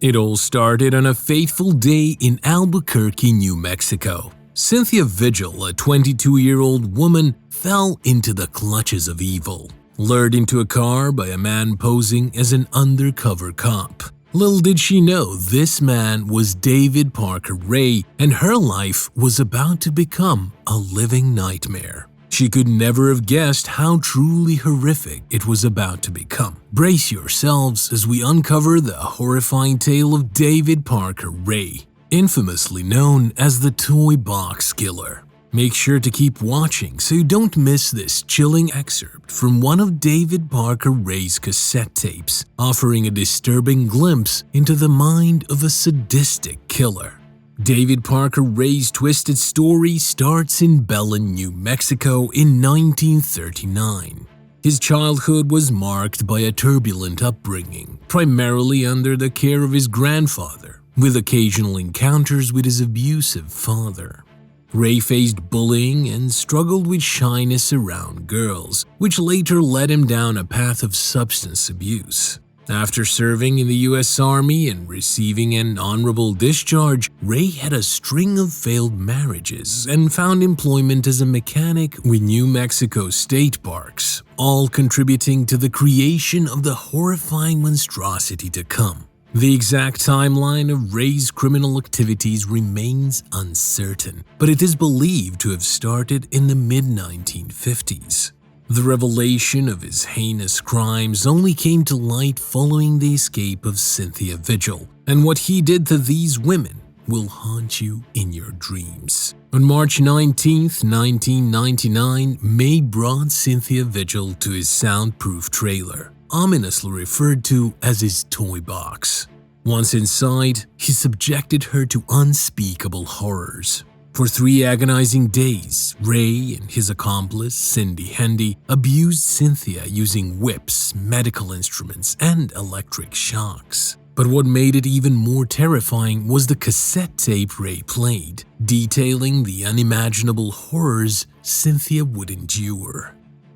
It all started on a fateful day in Albuquerque, New Mexico. Cynthia Vigil, a 22-year-old woman, fell into the clutches of evil, lured into a car by a man posing as an undercover cop. Little did she know this man was David Parker Ray, and her life was about to become a living nightmare. She could never have guessed how truly horrific it was about to become. Brace yourselves as we uncover the horrifying tale of David Parker Ray, infamously known as the Toy Box Killer. Make sure to keep watching so you don't miss this chilling excerpt from one of David Parker Ray's cassette tapes, offering a disturbing glimpse into the mind of a sadistic killer. David Parker Ray's twisted story starts in Belen, New Mexico in 1939. His childhood was marked by a turbulent upbringing, primarily under the care of his grandfather, with occasional encounters with his abusive father. Ray faced bullying and struggled with shyness around girls, which later led him down a path of substance abuse. After serving in the U.S. Army and receiving an honorable discharge, Ray had a string of failed marriages and found employment as a mechanic with New Mexico state parks, all contributing to the creation of the horrifying monstrosity to come. The exact timeline of Ray's criminal activities remains uncertain, but it is believed to have started in the mid-1950s. The revelation of his heinous crimes only came to light following the escape of Cynthia Vigil, and what he did to these women will haunt you in your dreams. On March 19, 1999, May brought Cynthia Vigil to his soundproof trailer, ominously referred to as his toy box. Once inside, he subjected her to unspeakable horrors. For 3 agonizing days, Ray and his accomplice, Cindy Hendy, abused Cynthia using whips, medical instruments, and electric shocks. But what made it even more terrifying was the cassette tape Ray played, detailing the unimaginable horrors Cynthia would endure.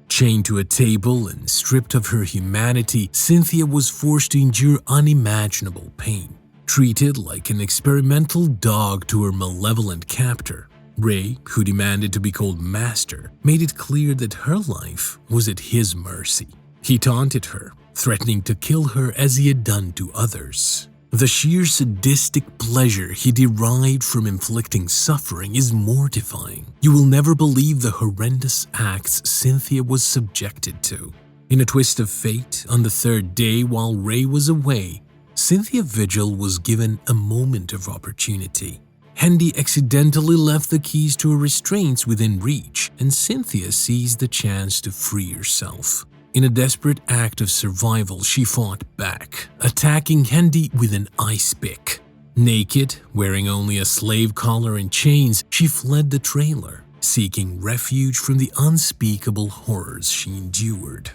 Chained to a table and stripped of her humanity, Cynthia was forced to endure unimaginable pain. Treated like an experimental dog to her malevolent captor, Ray, who demanded to be called Master, made it clear that her life was at his mercy. He taunted her, threatening to kill her as he had done to others. The sheer sadistic pleasure he derived from inflicting suffering is mortifying. You will never believe the horrendous acts Cynthia was subjected to. In a twist of fate, on the 3rd day while Ray was away, Cynthia Vigil was given a moment of opportunity. Hendy accidentally left the keys to her restraints within reach, and Cynthia seized the chance to free herself. In a desperate act of survival, she fought back, attacking Hendy with an ice pick. Naked, wearing only a slave collar and chains, she fled the trailer, seeking refuge from the unspeakable horrors she endured.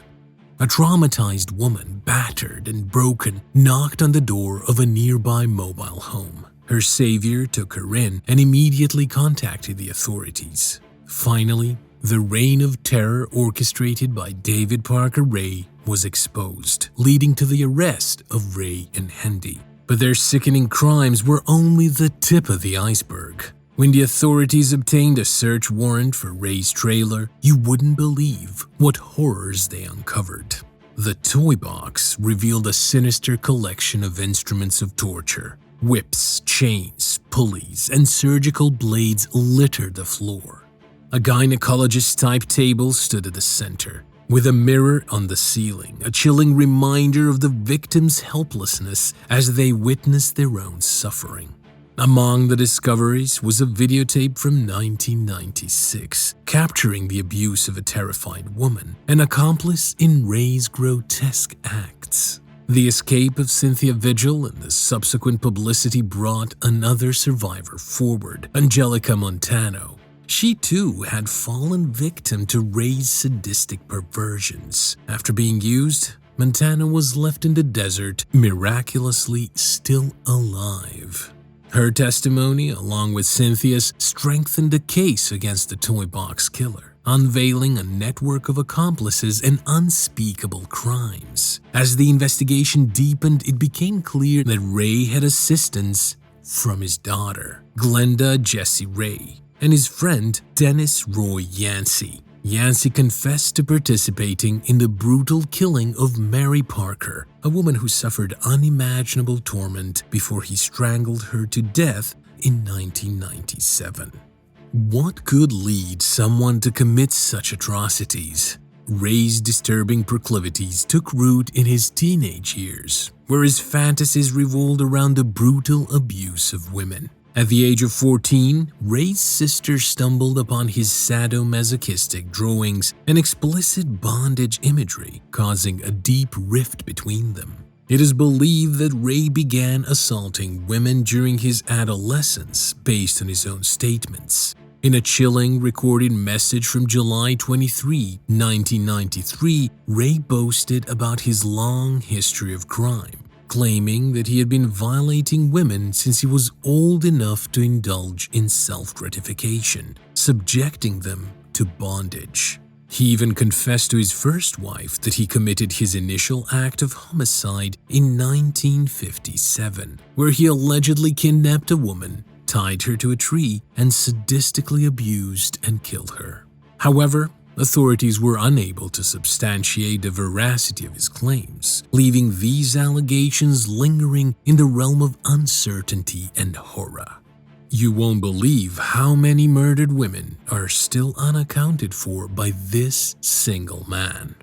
A traumatized woman, battered and broken, knocked on the door of a nearby mobile home. Her savior took her in and immediately contacted the authorities. Finally, the reign of terror orchestrated by David Parker Ray was exposed, leading to the arrest of Ray and Hendy. But their sickening crimes were only the tip of the iceberg. When the authorities obtained a search warrant for Ray's trailer, you wouldn't believe what horrors they uncovered. The toy box revealed a sinister collection of instruments of torture. Whips, chains, pulleys, and surgical blades littered the floor. A gynecologist-type table stood at the center, with a mirror on the ceiling, a chilling reminder of the victims' helplessness as they witnessed their own suffering. Among the discoveries was a videotape from 1996, capturing the abuse of a terrified woman, an accomplice in Ray's grotesque acts. The escape of Cynthia Vigil and the subsequent publicity brought another survivor forward, Angelica Montano. She too had fallen victim to Ray's sadistic perversions. After being used, Montano was left in the desert, miraculously still alive. Her testimony, along with Cynthia's, strengthened the case against the Toy Box Killer. unveiling a network of accomplices and unspeakable crimes. As the investigation deepened, it became clear that Ray had assistance from his daughter, Glenda Jessie Ray, and his friend, Dennis Roy Yancey. Yancey confessed to participating in the brutal killing of Mary Parker, a woman who suffered unimaginable torment before he strangled her to death in 1997. What could lead someone to commit such atrocities? Ray's disturbing proclivities took root in his teenage years, where his fantasies revolved around the brutal abuse of women. At the age of 14, Ray's sister stumbled upon his sadomasochistic drawings and explicit bondage imagery, causing a deep rift between them. It is believed that Ray began assaulting women during his adolescence based on his own statements. In a chilling recorded message from July 23, 1993, Ray boasted about his long history of crime, claiming that he had been violating women since he was old enough to indulge in self-gratification, subjecting them to bondage. He even confessed to his first wife that he committed his initial act of homicide in 1957, where he allegedly kidnapped a woman, tied her to a tree, and sadistically abused and killed her. However, authorities were unable to substantiate the veracity of his claims, leaving these allegations lingering in the realm of uncertainty and horror. You won't believe how many murdered women are still unaccounted for by this single man.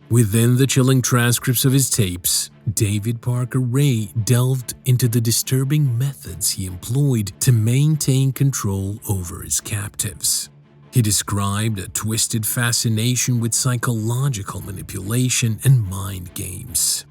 Within the chilling transcripts of his tapes, David Parker Ray delved into the disturbing methods he employed to maintain control over his captives. He described a twisted fascination with psychological manipulation and mind games.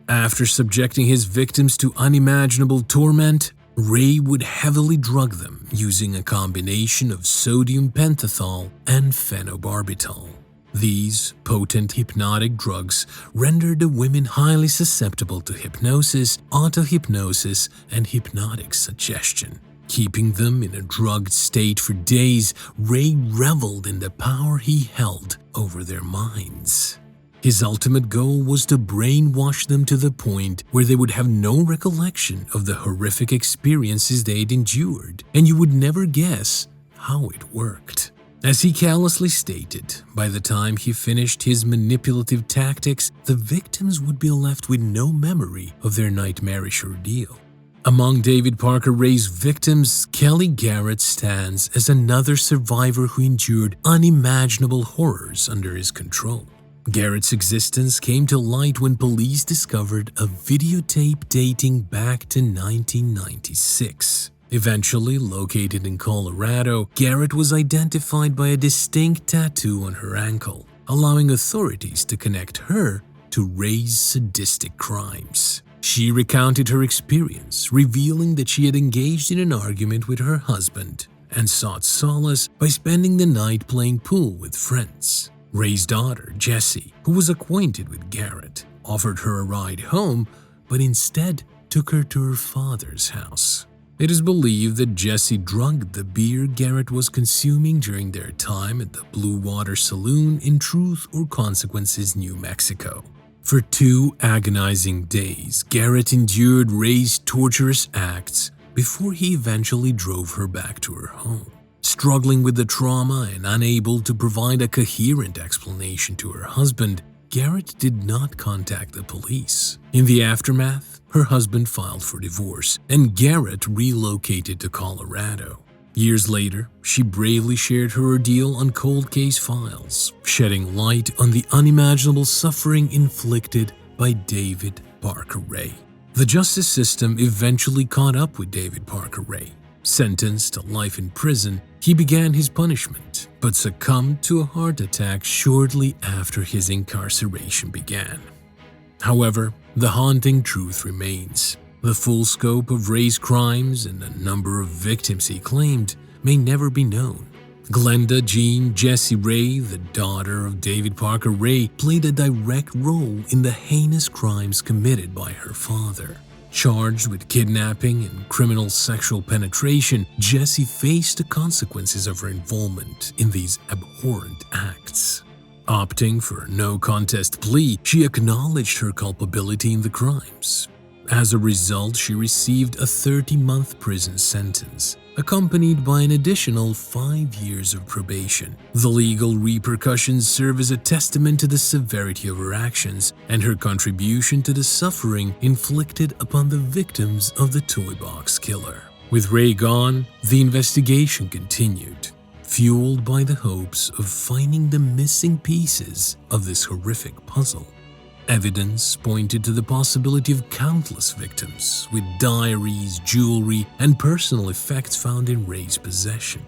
After subjecting his victims to unimaginable torment, Ray would heavily drug them using a combination of sodium pentothal and phenobarbital. These potent hypnotic drugs rendered the women highly susceptible to hypnosis, auto-hypnosis, and hypnotic suggestion. Keeping them in a drugged state for days, Ray reveled in the power he held over their minds. His ultimate goal was to brainwash them to the point where they would have no recollection of the horrific experiences they'd endured, and you would never guess how it worked. As he callously stated, by the time he finished his manipulative tactics, the victims would be left with no memory of their nightmarish ordeal. Among David Parker Ray's victims, Kelly Garrett stands as another survivor who endured unimaginable horrors under his control. Garrett's existence came to light when police discovered a videotape dating back to 1996. Eventually located in Colorado, Garrett was identified by a distinct tattoo on her ankle, allowing authorities to connect her to Ray's sadistic crimes. She recounted her experience, revealing that she had engaged in an argument with her husband and sought solace by spending the night playing pool with friends. Ray's daughter, Jessie, who was acquainted with Garrett, offered her a ride home, but instead took her to her father's house. It is believed that Jessie drugged the beer Garrett was consuming during their time at the Blue Water Saloon in Truth or Consequences, New Mexico. For 2 agonizing days, Garrett endured Ray's torturous acts before he eventually drove her back to her home. Struggling with the trauma and unable to provide a coherent explanation to her husband, Garrett did not contact the police. In the aftermath, her husband filed for divorce, and Garrett relocated to Colorado. Years later, she bravely shared her ordeal on Cold Case Files, shedding light on the unimaginable suffering inflicted by David Parker Ray. The justice system eventually caught up with David Parker Ray. Sentenced to life in prison, he began his punishment, but succumbed to a heart attack shortly after his incarceration began. However, the haunting truth remains. The full scope of Ray's crimes and the number of victims he claimed may never be known. Glenda Jean Jessie Ray, the daughter of David Parker Ray, played a direct role in the heinous crimes committed by her father. Charged with kidnapping and criminal sexual penetration, Jessie faced the consequences of her involvement in these abhorrent acts. Opting for a no-contest plea, she acknowledged her culpability in the crimes. As a result, she received a 30-month prison sentence, accompanied by an additional 5 years of probation. The legal repercussions serve as a testament to the severity of her actions and her contribution to the suffering inflicted upon the victims of the Toy Box Killer. With Ray gone, the investigation continued, fueled by the hopes of finding the missing pieces of this horrific puzzle. Evidence pointed to the possibility of countless victims, with diaries, jewelry, and personal effects found in Ray's possession.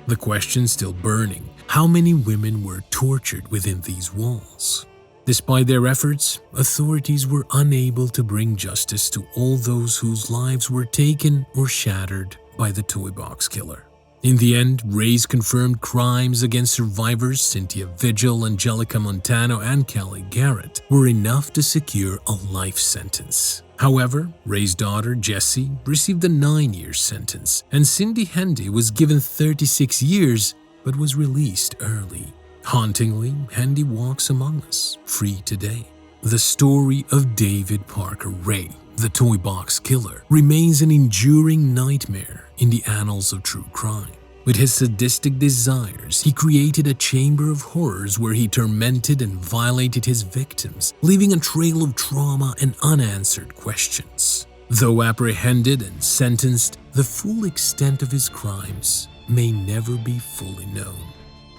The question still burning: how many women were tortured within these walls? Despite their efforts, authorities were unable to bring justice to all those whose lives were taken or shattered by the Toy Box Killer. In the end, Ray's confirmed crimes against survivors Cynthia Vigil, Angelica Montano, and Kelly Garrett were enough to secure a life sentence. However, Ray's daughter, Jessie, received a 9-year sentence, and Cindy Hendy was given 36 years but was released early. Hauntingly, Hendy walks among us, free today. The story of David Parker Ray, the Toy Box Killer, remains an enduring nightmare in the annals of true crime. With his sadistic desires, he created a chamber of horrors where he tormented and violated his victims, leaving a trail of trauma and unanswered questions. Though apprehended and sentenced, the full extent of his crimes may never be fully known.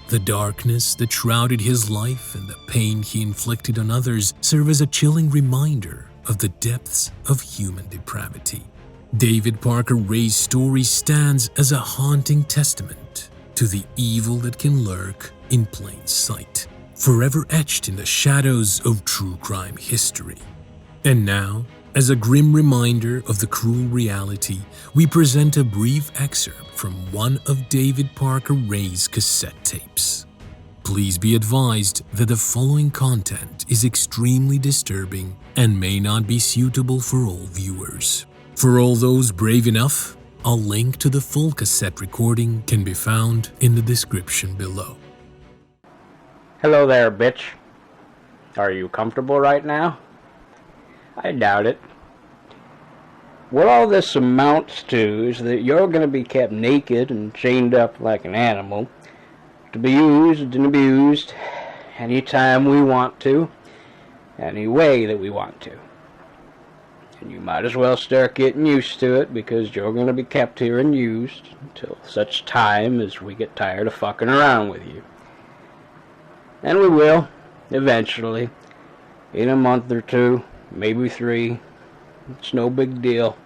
The darkness that shrouded his life and the pain he inflicted on others serve as a chilling reminder of the depths of human depravity. David Parker Ray's story stands as a haunting testament to the evil that can lurk in plain sight, forever etched in the shadows of true crime history. And now, as a grim reminder of the cruel reality, we present a brief excerpt from one of David Parker Ray's cassette tapes. Please be advised that the following content is extremely disturbing and may not be suitable for all viewers. For all those brave enough, a link to the full cassette recording can be found in the description below. Hello there, bitch. Are you comfortable right now? I doubt it. What all this amounts to is that you're going to be kept naked and chained up like an animal, to be used and abused anytime we want to, any way that we want to. And you might as well start getting used to it, because you're going to be kept here and used until such time as we get tired of fucking around with you. And we will, eventually, in a month or two, maybe 3. It's no big deal.